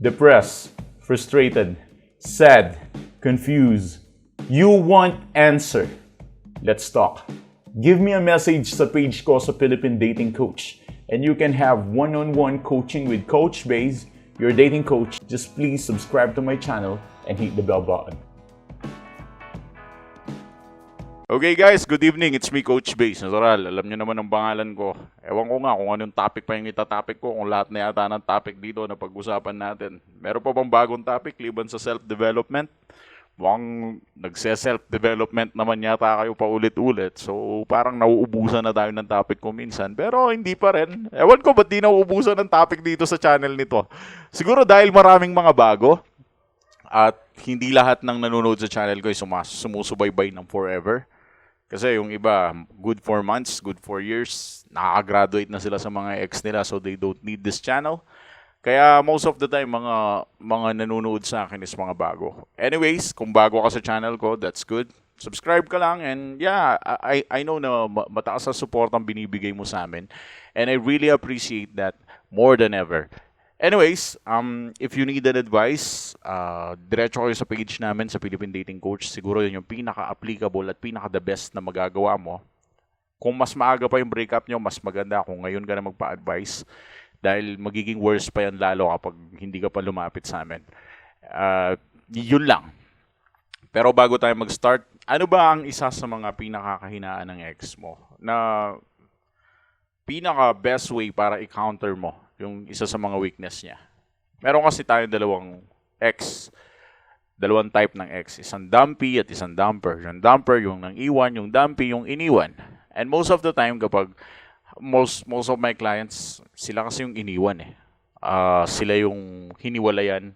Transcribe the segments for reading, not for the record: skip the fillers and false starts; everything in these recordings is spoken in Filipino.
depressed, frustrated, sad, confused. You want answer. Let's talk. Give me a message sa page ko sa Philippine Dating Coach and you can have one-on-one coaching with Coach Baze, your dating coach. Just please subscribe to my channel and hit the bell button. Okay guys, good evening. It's me, Coach Baze. Natural, alam nyo naman ang pangalan ko. Ewan ko nga kung anong topic pa yung itatopic ko, kung lahat na yata ng topic dito na pag-usapan natin. Meron pa bang bagong topic liban sa self-development? Mukhang nagse-self-development naman yata kayo pa ulit-ulit. So parang nauubusan na tayo ng topic ko minsan. Pero hindi pa rin. Ewan ko ba't di nauubusan ng topic dito sa channel nito. Siguro dahil maraming mga bago. At hindi lahat ng nanonood sa channel ko ay sumusubaybay ng forever. Kasi yung iba, good 4 months, good 4 years, nakaka-graduate na sila sa mga ex nila so they don't need this channel. Kaya most of the time, mga nanonood sa akin is mga bago. Anyways, kung bago ka sa channel ko, that's good. Subscribe ka lang and yeah, I know na mataas na support ang binibigay mo sa amin. And I really appreciate that more than ever. Anyways, if you need an advice, diretso kayo sa page namin sa Philippine Dating Coach. Siguro yun yung pinaka-applicable at pinaka-the best na magagawa mo. Kung mas maaga pa yung breakup nyo, mas maganda kung ngayon ka na magpa-advise. Dahil magiging worse pa yan lalo kapag hindi ka pa lumapit sa amin. Yun lang. Pero bago tayo mag-start, ano ba ang isa sa mga pinakakahinaan ng ex mo? Na pinaka-best way para i-counter mo yung isa sa mga weakness niya. Meron kasi tayong dalawang type ng ex. Isang dumpy at isang dumper. Yung dumper, yung nang iwan, yung dumpy, yung iniwan. And most of the time, kapag most of my clients, sila kasi yung iniwan eh. Sila yung hiniwalayan.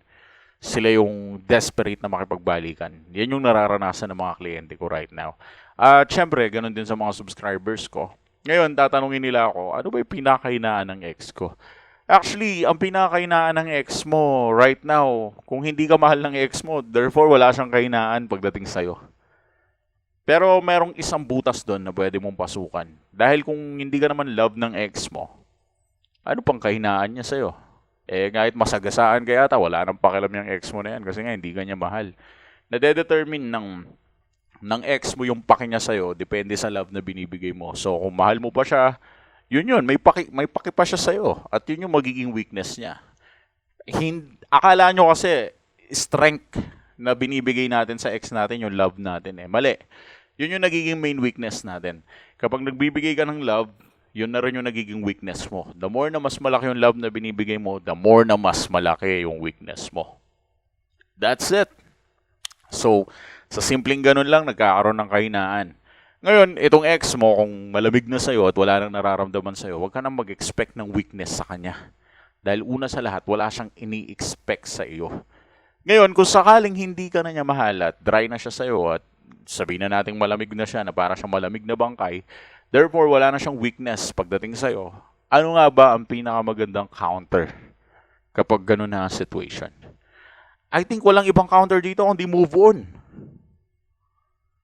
Sila yung desperate na makipagbalikan. Yan yung nararanasan ng mga kliyente ko right now. At syempre, ganun din sa mga subscribers ko. Ngayon, tatanungin nila ako, ano ba yung pinakahinaan ng ex ko? Actually, ang pinakahinaan ng ex mo right now, kung hindi ka mahal ng ex mo, therefore wala siyang kahinaan pagdating sa'yo. Pero merong isang butas doon na pwede mong pasukan. Dahil kung hindi ka naman love ng ex mo, ano pang kahinaan niya sa'yo? Eh, kahit masagasaan kaya wala nang pakialam yung ex mo na yan kasi nga hindi ka niya mahal. Nade-determine ng ex mo yung paki niya sa'yo, depende sa love na binibigay mo. So, kung mahal mo pa siya, yun, may paki pa siya sa'yo. At yun yung magiging weakness niya. Akala nyo kasi, strength na binibigay natin sa ex natin, yung love natin eh. Mali. Yun yung nagiging main weakness natin. Kapag nagbibigay ka ng love, yun na rin yung nagiging weakness mo. The more na mas malaki yung love na binibigay mo, the more na mas malaki yung weakness mo. That's it. So, sa simpleng ganun lang, nagkakaroon ng kahinaan. Ngayon, itong ex mo, kung malamig na sa'yo at wala nang nararamdaman sa'yo, huwag ka nang mag-expect ng weakness sa kanya. Dahil una sa lahat, wala siyang ini-expect sa iyo. Ngayon, kung sakaling hindi ka na niya mahal at dry na siya sa'yo at sabihin na natin malamig na siya na para siyang malamig na bangkay, therefore, wala na siyang weakness pagdating sa'yo, ano nga ba ang pinakamagandang counter kapag ganun na ang situation? I think walang ibang counter dito kundi move on.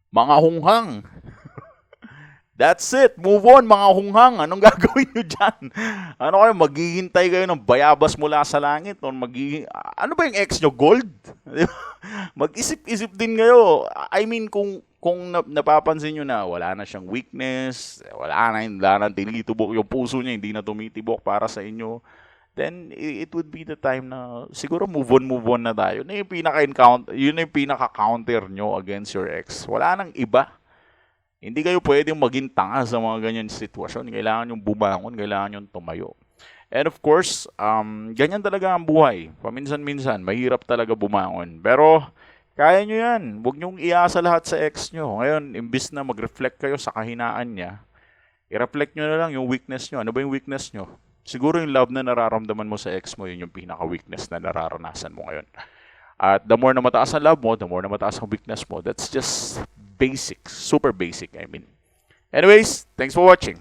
Mga hunghang. That's it. Move on, mga hunghang. Anong gagawin nyo dyan? Ano kayo, maghihintay kayo ng bayabas mula sa langit? O ano ba yung ex nyo? Gold? Mag-isip-isip din kayo. I mean, kung napapansin nyo na wala na siyang weakness, wala na tinitibok yung puso niya, hindi na tumitibok para sa inyo, then it would be the time na siguro move on na tayo. Yun yung pinaka-counter nyo against your ex. Wala nang iba. Hindi kayo pwedeng maging tanga sa mga ganyan sitwasyon. Kailangan yung bumangon, kailangan yung tumayo. And of course, ganyan talaga ang buhay. Paminsan-minsan, mahirap talaga bumangon. Pero kaya nyo yan. Huwag nyong iasa lahat sa ex nyo. Ngayon, imbis na mag-reflect kayo sa kahinaan niya, i-reflect nyo na lang yung weakness nyo. Ano ba yung weakness nyo? Siguro yung love na nararamdaman mo sa ex mo, yun yung pinaka-weakness na nararanasan mo ngayon. At the more na mataas ang love mo, the more na mataas ang weakness mo. That's just basic, super basic, I mean. Anyways, thanks for watching.